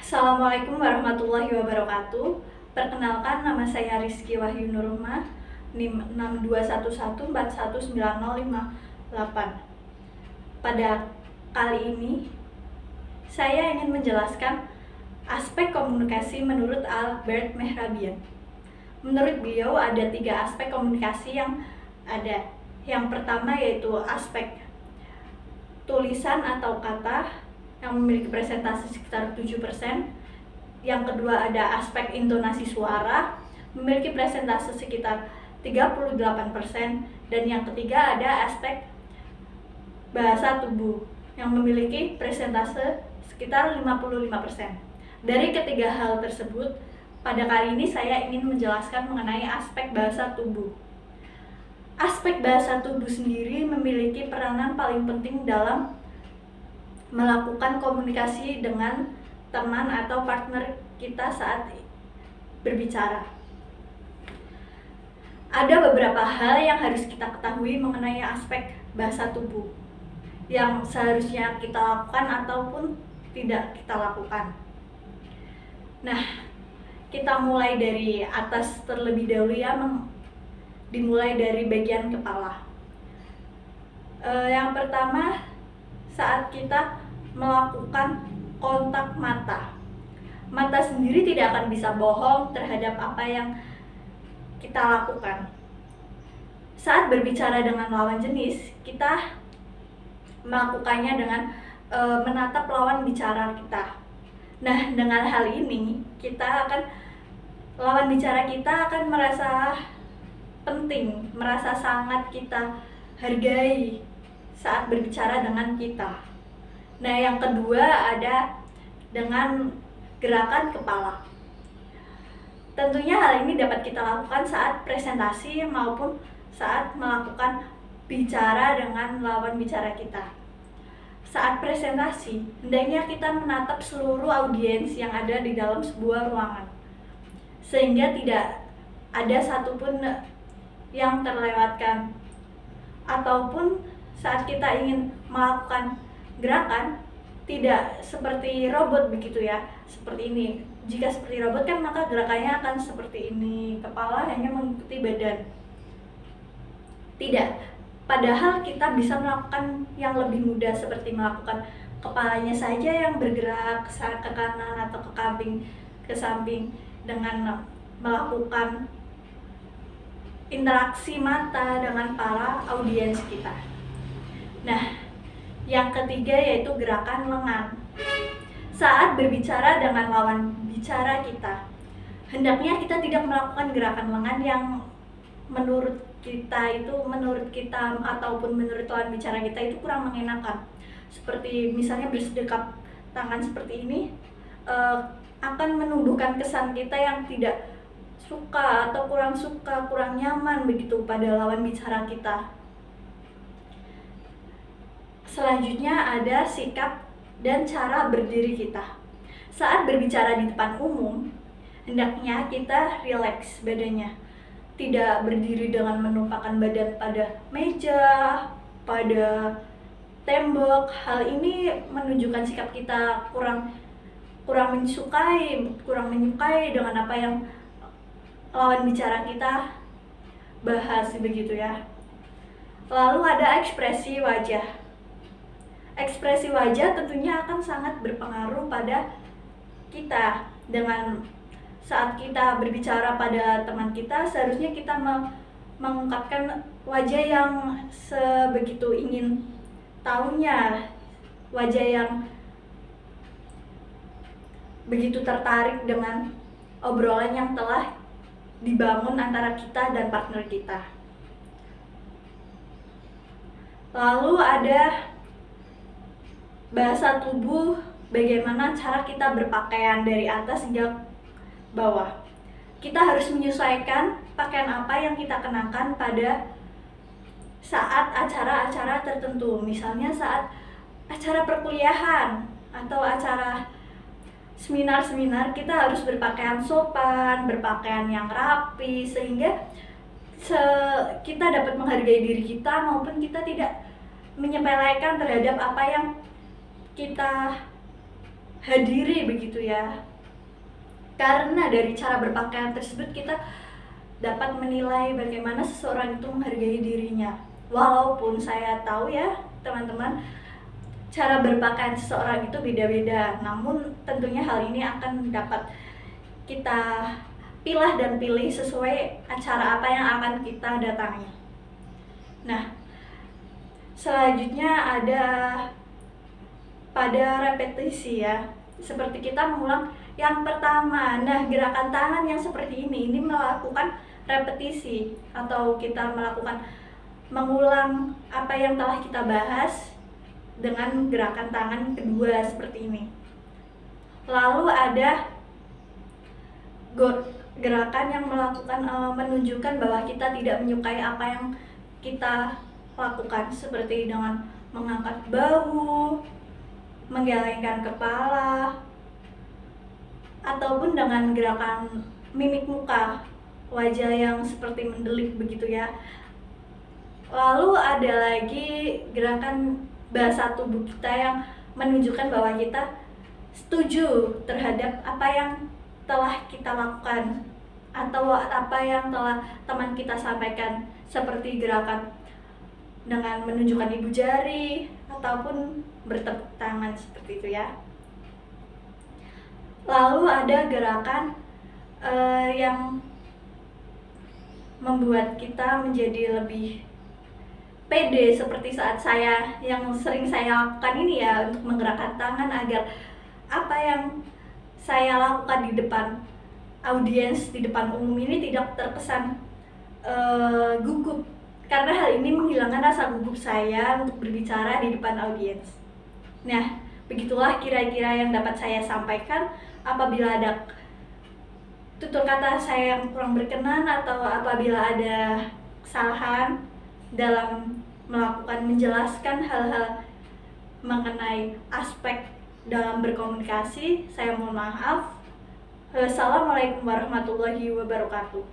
Assalamualaikum warahmatullahi wabarakatuh. Perkenalkan, nama saya Rizky Wahyu Nurma, NIM 6211419058. Pada kali ini, saya ingin menjelaskan aspek komunikasi menurut Albert Mehrabian. Menurut beliau ada 3 aspek komunikasi yang ada. Yang pertama yaitu aspek tulisan atau kata yang memiliki presentasi sekitar 7%. Yang kedua ada aspek intonasi suara, memiliki presentasi sekitar 38%. Dan yang ketiga ada aspek bahasa tubuh yang memiliki presentase sekitar 55%. Dari ketiga hal tersebut, pada kali ini saya ingin menjelaskan mengenai aspek bahasa tubuh. Aspek bahasa tubuh sendiri memiliki peranan paling penting dalam melakukan komunikasi dengan teman atau partner kita saat berbicara. Ada beberapa hal yang harus kita ketahui mengenai aspek bahasa tubuh yang seharusnya kita lakukan ataupun tidak kita lakukan. Nah, kita mulai dari atas terlebih dahulu ya, dimulai dari bagian kepala. Yang pertama, saat kita melakukan kontak mata. Mata sendiri tidak akan bisa bohong terhadap apa yang kita lakukan. Saat berbicara dengan lawan jenis, kita melakukannya dengan menatap lawan bicara kita. Nah, dengan hal ini, lawan bicara kita akan merasa penting, merasa sangat kita hargai saat berbicara dengan kita. Nah, yang kedua ada dengan gerakan kepala. Tentunya hal ini dapat kita lakukan saat presentasi maupun saat melakukan bicara dengan lawan bicara kita. Saat presentasi, hendaknya kita menatap seluruh audiens yang ada di dalam sebuah ruangan, sehingga tidak ada satupun yang terlewatkan. Ataupun saat kita ingin melakukan gerakan, tidak seperti robot begitu ya, seperti ini. Jika seperti robot kan maka gerakannya akan seperti ini, kepala hanya mengikuti badan. Tidak, padahal kita bisa melakukan yang lebih mudah, seperti melakukan kepalanya saja yang bergerak ke kanan atau ke samping dengan melakukan interaksi mata dengan para audiens kita. Nah, yang ketiga yaitu gerakan lengan. Saat berbicara dengan lawan bicara kita, hendaknya kita tidak melakukan gerakan lengan yang menurut kita ataupun menurut lawan bicara kita itu kurang mengenakan. Seperti misalnya bersedekap tangan seperti ini, akan menumbuhkan kesan kita yang tidak suka atau kurang nyaman begitu pada lawan bicara kita. Selanjutnya ada sikap dan cara berdiri kita. Saat berbicara di depan umum, hendaknya kita rileks badannya. Tidak berdiri dengan menumpahkan badan pada meja, pada tembok. Hal ini menunjukkan sikap kita kurang menyukai dengan apa yang lawan bicara kita bahas begitu ya. Lalu ada ekspresi wajah. Ekspresi wajah tentunya akan sangat berpengaruh pada kita. Dengan saat kita berbicara pada teman kita, seharusnya kita mengungkapkan wajah yang sebegitu ingin tahunya, wajah yang begitu tertarik dengan obrolan yang telah dibangun antara kita dan partner kita. Lalu ada bahasa tubuh, bagaimana cara kita berpakaian dari atas hingga bawah. Kita harus menyesuaikan pakaian apa yang kita kenakan pada saat acara-acara tertentu. Misalnya saat acara perkuliahan atau acara seminar-seminar, kita harus berpakaian sopan, berpakaian yang rapi, sehingga kita dapat menghargai diri kita maupun kita tidak menyepelekan terhadap apa yang kita hadiri begitu ya. Karena dari cara berpakaian tersebut kita dapat menilai bagaimana seseorang itu menghargai dirinya. Walaupun saya tahu ya teman-teman, cara berpakaian seseorang itu beda-beda, namun tentunya hal ini akan dapat kita pilah dan pilih sesuai acara apa yang akan kita datangi. Nah, selanjutnya ada pada repetisi ya, seperti kita mengulang yang pertama. Nah, gerakan tangan yang seperti ini melakukan repetisi, atau kita mengulang apa yang telah kita bahas dengan gerakan tangan kedua seperti ini. Lalu ada gerakan yang menunjukkan bahwa kita tidak menyukai apa yang kita lakukan, seperti dengan mengangkat bahu, menggelengkan kepala, ataupun dengan gerakan mimik muka, wajah yang seperti mendelik begitu ya. Lalu ada lagi gerakan bahasa tubuh kita yang menunjukkan bahwa kita setuju terhadap apa yang telah kita lakukan atau apa yang telah teman kita sampaikan, seperti gerakan dengan menunjukkan ibu jari ataupun bertepuk tangan seperti itu ya. Lalu ada gerakan yang membuat kita menjadi lebih pede, seperti saat saya yang sering saya lakukan ini ya, untuk menggerakkan tangan agar apa yang saya lakukan di depan audiens, di depan umum ini tidak terkesan gugup, karena hal ini menghilangkan rasa gugup saya untuk berbicara di depan audiens. Nah, begitulah kira-kira yang dapat saya sampaikan. Apabila ada tutur kata saya yang kurang berkenan atau apabila ada kesalahan dalam menjelaskan hal-hal mengenai aspek dalam berkomunikasi, saya mohon maaf. Wassalamualaikum warahmatullahi wabarakatuh.